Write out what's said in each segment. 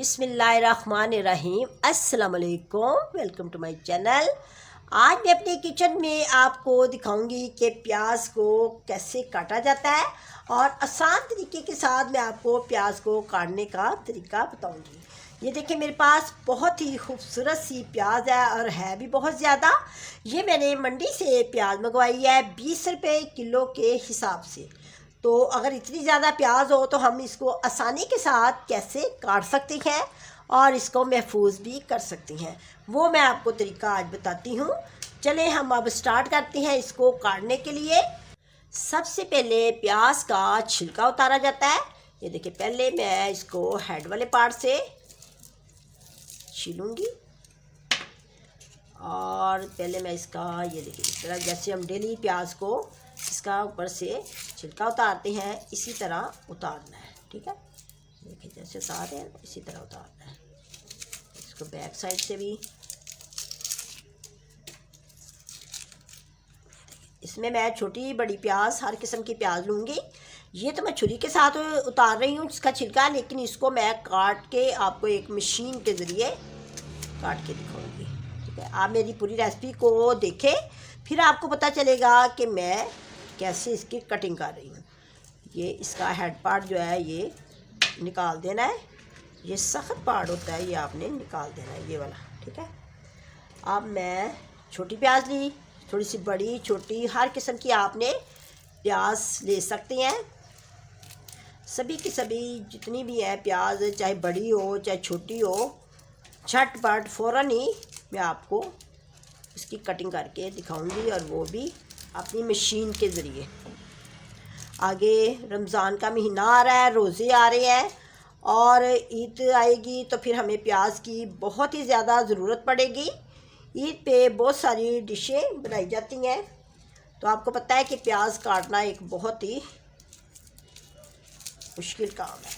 बिस्मिल्लाहिर्रहमानिर्रहीम। अस्सलाम वालेकुम, वेलकम टू माय चैनल। आज मैं अपने किचन में आपको दिखाऊंगी कि प्याज को कैसे काटा जाता है और आसान तरीके के साथ मैं आपको प्याज को काटने का तरीका बताऊंगी। ये देखिए, मेरे पास बहुत ही खूबसूरत सी प्याज है और है भी बहुत ज़्यादा। ये मैंने मंडी से प्याज मंगवाई है 20 रुपये किलो के हिसाब से। तो अगर इतनी ज़्यादा प्याज हो तो हम इसको आसानी के साथ कैसे काट सकते हैं और इसको महफूज भी कर सकते हैं, वो मैं आपको तरीका आज बताती हूँ। चलें हम अब स्टार्ट करते हैं इसको काटने के लिए। सबसे पहले प्याज का छिलका उतारा जाता है। ये देखिए, पहले मैं इसको हेड वाले पार्ट से छीलूँगी और पहले मैं इसका, ये देखिए, इस तरह जैसे हम डेली प्याज को इसका ऊपर से छिलका उतारते हैं इसी तरह उतारना है। ठीक है, देखिए जैसे उतार रहे हैं इसी तरह उतारना है। इसको बैक साइड से भी, इसमें मैं छोटी बड़ी प्याज हर किस्म की प्याज लूँगी। ये तो मैं छुरी के साथ उतार रही हूँ इसका छिलका, लेकिन इसको मैं काट के आपको एक मशीन के ज़रिए काट के दिखाऊंगी। ठीक है, आप मेरी पूरी रेसिपी को देखें, फिर आपको पता चलेगा कि मैं कैसे इसकी कटिंग कर रही हूँ। ये इसका हेड पार्ट जो है ये निकाल देना है। ये सख्त पार्ट होता है, ये आपने निकाल देना है, ये वाला। ठीक है, अब मैं छोटी प्याज ली, थोड़ी सी बड़ी छोटी हर किस्म की आपने प्याज ले सकते हैं। सभी की सभी जितनी भी है प्याज, चाहे बड़ी हो चाहे छोटी हो, झटपट फ़ौरन ही मैं आपको इसकी कटिंग करके दिखाऊंगी और वो भी अपनी मशीन के ज़रिए। आगे रमज़ान का महीना आ रहा है, रोज़े आ रहे हैं और ईद आएगी तो फिर हमें प्याज की बहुत ही ज़्यादा ज़रूरत पड़ेगी। ईद पे बहुत सारी डिशें बनाई जाती हैं, तो आपको पता है कि प्याज काटना एक बहुत ही मुश्किल काम है।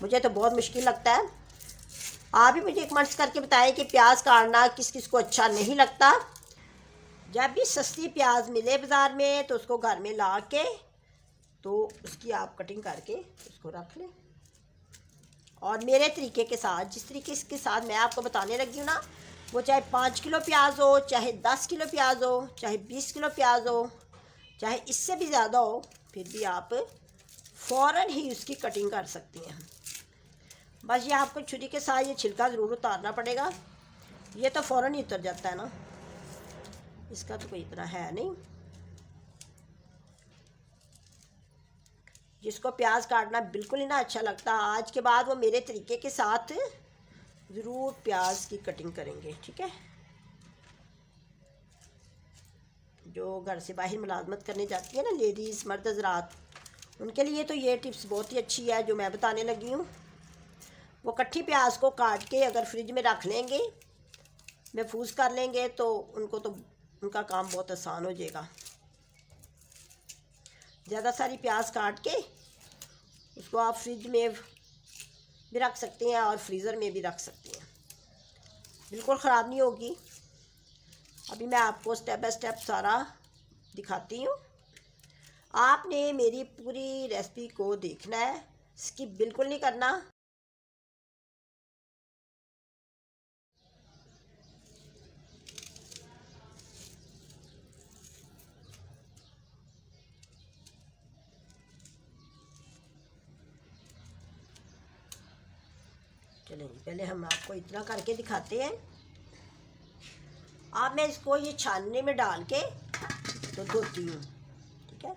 मुझे तो बहुत मुश्किल लगता है। आप भी मुझे कमेंट्स करके बताएं कि प्याज काटना किस किस को अच्छा नहीं लगता। जब भी सस्ती प्याज मिले बाज़ार में तो उसको घर में ला के तो उसकी आप कटिंग करके उसको रख लें और मेरे तरीके के साथ, जिस तरीके के साथ मैं आपको बताने लगी हूँ ना, वो चाहे 5 किलो प्याज हो, चाहे 10 किलो प्याज हो, चाहे 20 किलो प्याज हो, चाहे इससे भी ज़्यादा हो, फिर भी आप फ़ौरन ही उसकी कटिंग कर सकती हैं। बस ये आपको छुरी के साथ ये छिलका ज़रूर उतारना पड़ेगा। ये तो फ़ौरन ही उतर जाता है ना, इसका तो कोई इतना है नहीं। जिसको प्याज काटना बिल्कुल ही ना अच्छा लगता, आज के बाद वो मेरे तरीके के साथ ज़रूर प्याज की कटिंग करेंगे। ठीक है, जो घर से बाहर मुलाजमत करने जाती है ना लेडीज़, मर्द हज़रात, उनके लिए तो ये टिप्स बहुत ही अच्छी है जो मैं बताने लगी हूँ। वो कट्ठी प्याज को काट के अगर फ्रिज में रख लेंगे, महफूज कर लेंगे, तो उनको तो उनका काम बहुत आसान हो जाएगा। ज़्यादा सारी प्याज काट के उसको आप फ्रिज में भी रख सकते हैं और फ्रीज़र में भी रख सकते हैं, बिल्कुल ख़राब नहीं होगी। अभी मैं आपको स्टेप बाय स्टेप सारा दिखाती हूँ। आपने मेरी पूरी रेसिपी को देखना है, स्किप बिल्कुल नहीं करना। चलिए पहले हम आपको इतना करके दिखाते हैं। अब मैं इसको ये छानने में डाल के तो धोती हूँ। ठीक है,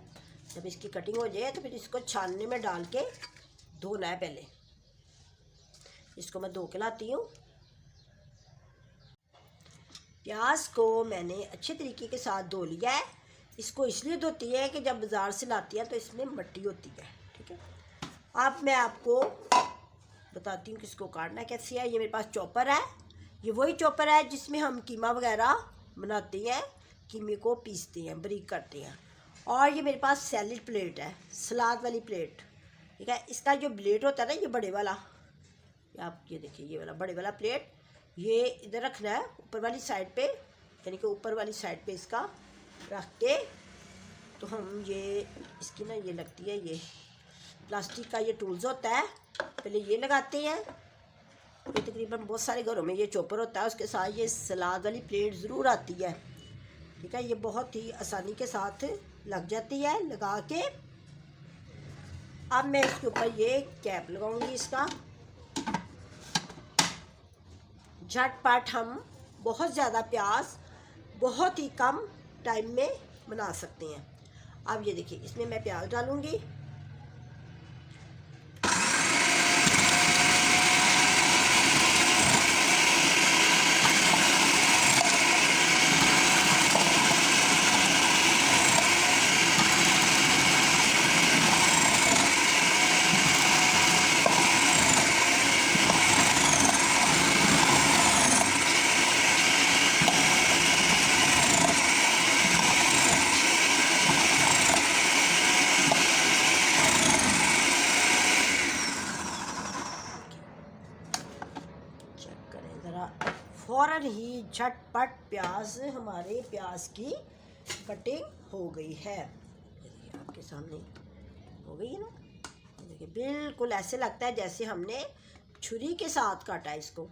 जब इसकी कटिंग हो जाए तो फिर इसको छानने में डाल के धोना है। पहले इसको मैं धो के लाती हूँ। प्याज को मैंने अच्छे तरीके के साथ धो लिया है। इसको इसलिए धोती है कि जब बाज़ार से लाती है तो इसमें मिट्टी होती है। ठीक है, अब मैं आपको बताती हूँ कि इसको काटना कैसे है। ये मेरे पास चॉपर है, ये वही चॉपर है जिसमें हम कीमा वगैरह बनाते हैं, कीमे को पीसते हैं, बारीक करते हैं। और ये मेरे पास सैलेड प्लेट है, सलाद वाली प्लेट। ठीक है, इसका जो ब्लेड होता है ना, ये बड़े वाला, आप ये देखिए, ये वाला बड़े वाला प्लेट, ये इधर रखना है ऊपर वाली साइड पे, यानी कि ऊपर वाली साइड पे इसका रख के तो हम ये इसकी ना, ये लगती है, ये प्लास्टिक का ये टूल्स होता है, पहले ये लगाते हैं ये तकरीबन बहुत सारे घरों में ये चॉपर होता है, उसके साथ ये सलाद वाली प्लेट ज़रूर आती है। ठीक है, ये बहुत ही आसानी के साथ लग जाती है। लगा के अब मैं इसके ऊपर ये कैप लगाऊंगी इसका। झटपट हम बहुत ज़्यादा प्याज बहुत ही कम टाइम में बना सकते हैं। अब ये देखिए, इसमें मैं प्याज डालूंगी। फ़ौरन ही झटपट प्याज, हमारे प्याज की कटिंग हो गई है। देखिए आपके सामने हो गई है ना। देखिए बिल्कुल ऐसे लगता है जैसे हमने छुरी के साथ काटा है इसको।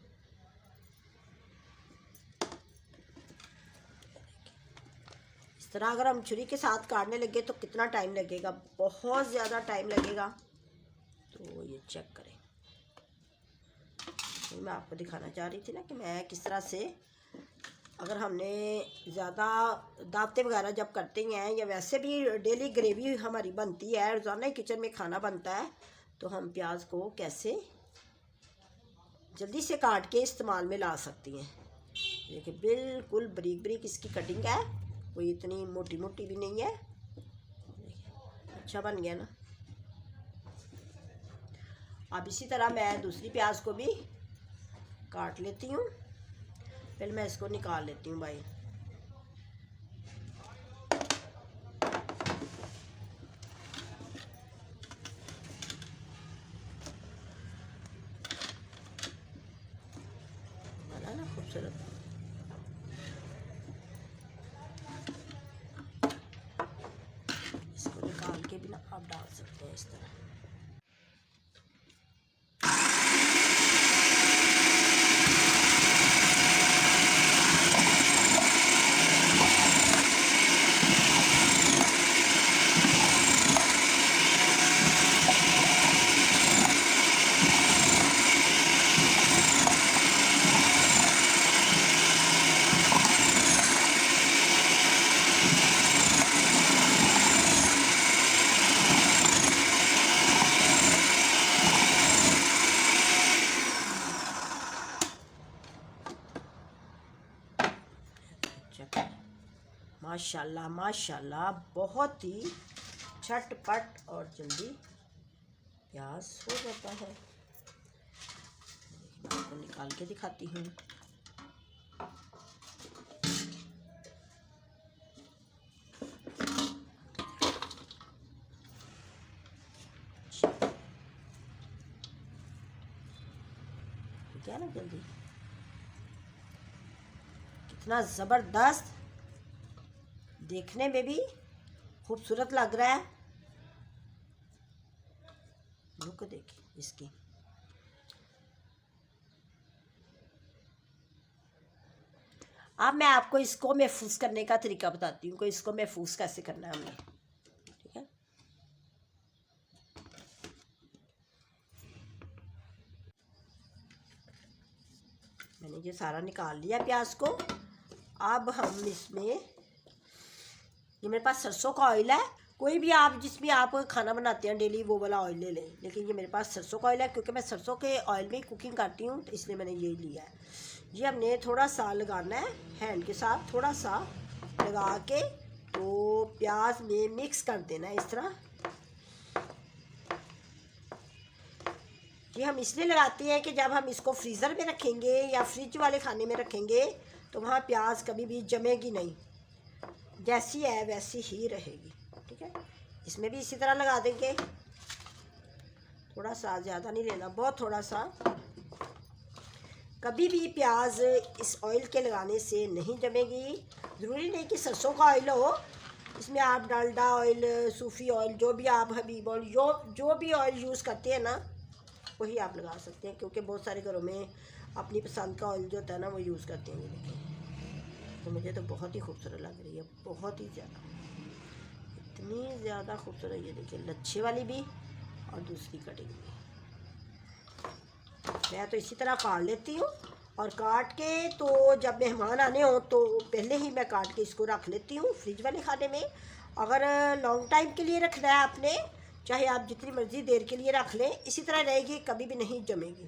इस तरह अगर हम छुरी के साथ काटने लगे तो कितना टाइम लगेगा, बहुत ज़्यादा टाइम लगेगा। तो ये चेक करें, मैं आपको दिखाना चाह रही थी ना कि मैं किस तरह से, अगर हमने ज़्यादा दावतें वगैरह जब करते हैं या वैसे भी डेली ग्रेवी हमारी बनती है, रोज़ाना ही किचन में खाना बनता है, तो हम प्याज को कैसे जल्दी से काट के इस्तेमाल में ला सकती हैं। देखिए बिल्कुल बारीक बारीक इसकी कटिंग है, कोई इतनी मोटी मोटी भी नहीं है। अच्छा बन गया ना। अब इसी तरह मैं दूसरी प्याज को भी काट लेती हूँ। फिर मैं इसको निकाल लेती हूँ भाई। बना ना खूबसूरत। इसको निकाल के भी ना आप डाल सकते हैं इस तरह। माशाल्लाह माशाल्लाह, बहुत ही झटपट और जल्दी प्याज हो जाता है। मैं आपको निकाल के दिखाती हूँ। क्या ना जल्दी, कितना ज़बरदस्त, देखने में भी खूबसूरत लग रहा है। लुक देखिए इसकी। अब मैं आपको इसको महफूज करने का तरीका बताती हूँ कि इसको महफूज कैसे करना है हमें। ठीक है, मैंने ये सारा निकाल लिया प्याज को। अब हम इसमें, ये मेरे पास सरसों का ऑयल है, कोई भी आप जिसमें आप खाना बनाते हैं डेली वो वाला ऑयल ले लें, लेकिन ये मेरे पास सरसों का ऑयल है क्योंकि मैं सरसों के ऑयल में कुकिंग करती हूँ, तो इसलिए मैंने ये लिया है। ये हमने थोड़ा सा लगाना है हैंड के साथ, थोड़ा सा लगा के तो प्याज में मिक्स कर देना है इस तरह। ये हम इसलिए लगाते हैं कि जब हम इसको फ्रीज़र में रखेंगे या फ्रिज वाले खाने में रखेंगे तो वहाँ प्याज कभी भी जमेगी नहीं, जैसी है वैसी ही रहेगी। ठीक है, इसमें भी इसी तरह लगा देंगे। थोड़ा सा, ज़्यादा नहीं लेना, बहुत थोड़ा सा। कभी भी प्याज इस ऑयल के लगाने से नहीं जमेगी। ज़रूरी नहीं कि सरसों का ऑयल हो, इसमें आप डालडा ऑयल, सूफी ऑयल, जो भी आप हबीब ऑयल, जो भी ऑयल यूज़ करते हैं ना, वही आप लगा सकते हैं, क्योंकि बहुत सारे घरों में अपनी पसंद का ऑयल जो होता है ना वो यूज़ करते हैं। ये देखिए, तो मुझे तो बहुत ही खूबसूरत लग रही है, बहुत ही ज़्यादा, इतनी ज़्यादा खूबसूरत। ये देखिए लच्छे वाली भी और दूसरी कटिंग भी। मैं तो इसी तरह काट लेती हूँ, और काट के तो जब मेहमान आने हो तो पहले ही मैं काट के इसको रख लेती हूँ फ्रिज वाले खाने में। अगर लॉन्ग टाइम के लिए रखना है आपने, चाहे आप जितनी मर्ज़ी देर के लिए रख लें, इसी तरह रहेगी, कभी भी नहीं जमेगी।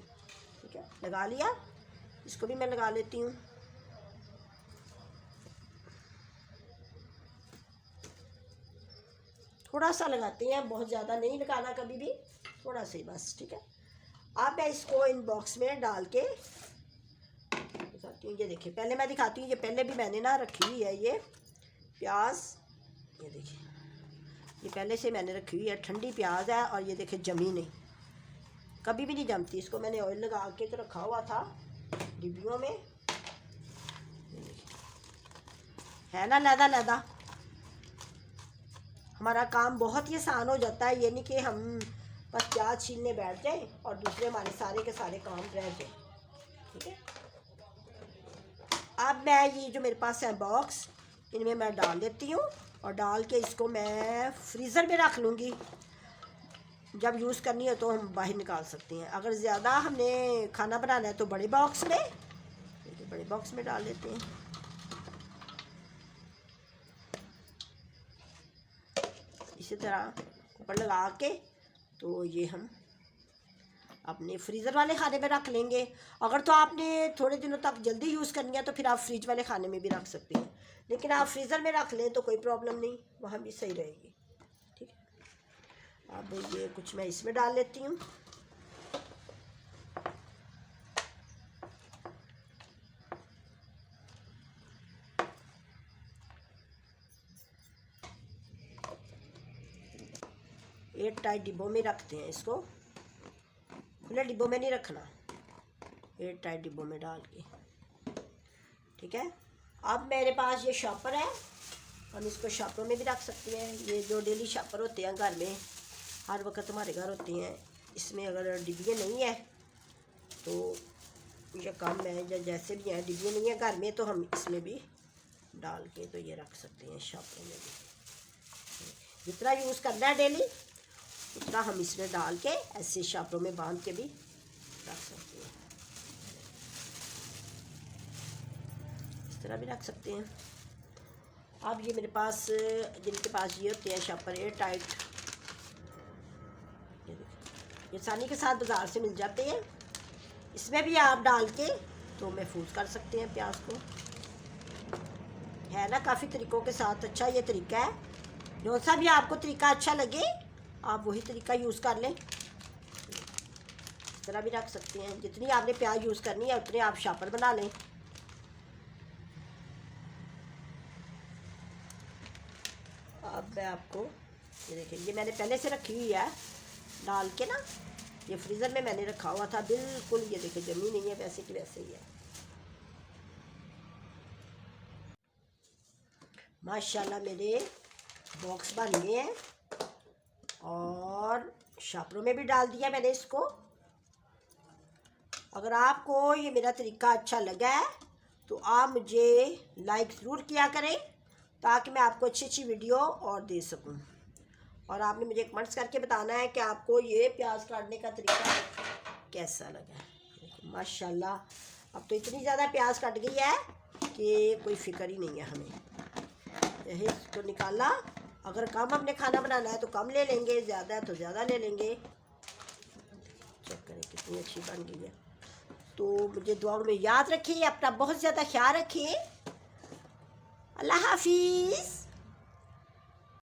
ठीक है, लगा लिया, इसको भी मैं लगा लेती हूँ। थोड़ा सा लगाते हैं, बहुत ज़्यादा नहीं लगाना कभी भी, थोड़ा सा ही बस। ठीक है, अब मैं इसको इन बॉक्स में डाल के दिखाती हूँ। ये देखिए, पहले मैं दिखाती हूँ, ये पहले भी मैंने ना रखी हुई है ये प्याज। ये देखिए, ये पहले से मैंने रखी हुई है, ठंडी प्याज है, और ये देखिए जमी नहीं, कभी भी नहीं जमती। इसको मैंने ऑयल लगा के तो रखा हुआ था डिब्बियों में, है ना लैदा लैदा। हमारा काम बहुत ही आसान हो जाता है, ये नहीं कि हम बस प्याज छीलने बैठ जाए और दूसरे हमारे सारे के सारे काम रह जाए। ठीक है, अब मैं ये जो मेरे पास है बॉक्स, इनमें मैं डाल देती हूँ, और डाल के इसको मैं फ्रीज़र में रख लूँगी। जब यूज़ करनी हो तो हम बाहर निकाल सकते हैं। अगर ज़्यादा हमने खाना बनाना है तो बड़े बॉक्स में, बड़े बॉक्स में डाल देते हैं। इसी तरह ऊपर लगा के तो ये हम अपने फ्रीज़र वाले खाने में रख लेंगे। अगर तो आपने थोड़े दिनों तक जल्दी यूज़ करनी है तो फिर आप फ्रिज वाले खाने में भी रख सकते हैं, लेकिन आप फ्रीज़र में रख लें तो कोई प्रॉब्लम नहीं, वहाँ भी सही रहेगी। ठीक है, अब ये कुछ मैं इसमें डाल लेती हूँ। एयर टाइट डिब्बों में रखते हैं इसको, खुले डिब्बों में नहीं रखना, एयर टाइट डिब्बों में डाल के। ठीक है, अब मेरे पास ये शॉपर है, हम इसको शॉपर में भी रख सकते हैं। ये जो डेली शॉपर होते हैं घर में, हर वक्त हमारे घर होते हैं, इसमें अगर डिब्बियाँ नहीं है तो ये कम है, या जैसे भी हैं डिब्बियाँ नहीं है घर में तो हम इसमें भी डाल के तो ये रख सकते हैं शॉपर में भी। जितना यूज़ करना है डेली उतना हम इसमें डाल के ऐसे शॉपरों में बांध के भी रख सकते हैं, इस तरह भी रख सकते हैं। अब ये मेरे पास, जिनके पास ये होते हैं शॉपर एयर टाइट, ये आसानी के साथ बाज़ार से मिल जाते हैं, इसमें भी आप डाल के तो महफूज कर सकते हैं प्याज को। है ना, काफ़ी तरीक़ों के साथ अच्छा ये तरीका है। जो सा भी आपको तरीका अच्छा लगे आप वही तरीका यूज़ कर लें, इस तरह भी रख सकते हैं। जितनी आपने प्याज यूज़ करनी है उतने आप शॉपर बना लें। अब मैं आपको ये देखिए, ये मैंने पहले से रखी हुई है डाल के ना, ये फ्रीज़र में मैंने रखा हुआ था बिल्कुल। ये देखिए जमी नहीं है, वैसे की वैसे ही है, माशाल्लाह। मेरे बॉक्स बन गए हैं और शॉपरों में भी डाल दिया मैंने इसको। अगर आपको ये मेरा तरीका अच्छा लगा है तो आप मुझे लाइक ज़रूर किया करें, ताकि मैं आपको अच्छी अच्छी वीडियो और दे सकूं। और आपने मुझे कमेंट्स करके बताना है कि आपको ये प्याज काटने का तरीका कैसा लगा। माशाल्लाह, अब तो इतनी ज़्यादा प्याज कट गई है कि कोई फ़िक्र ही नहीं है हमें। यही इसको निकाला, अगर कम हमने खाना बनाना है तो कम ले लेंगे, ज़्यादा तो ज़्यादा ले लेंगे। चेक करें कितनी अच्छी बन गई है। तो मुझे दुआ में याद रखिए, अपना बहुत ज़्यादा ख्याल रखिए। अल्लाह हाफिज़।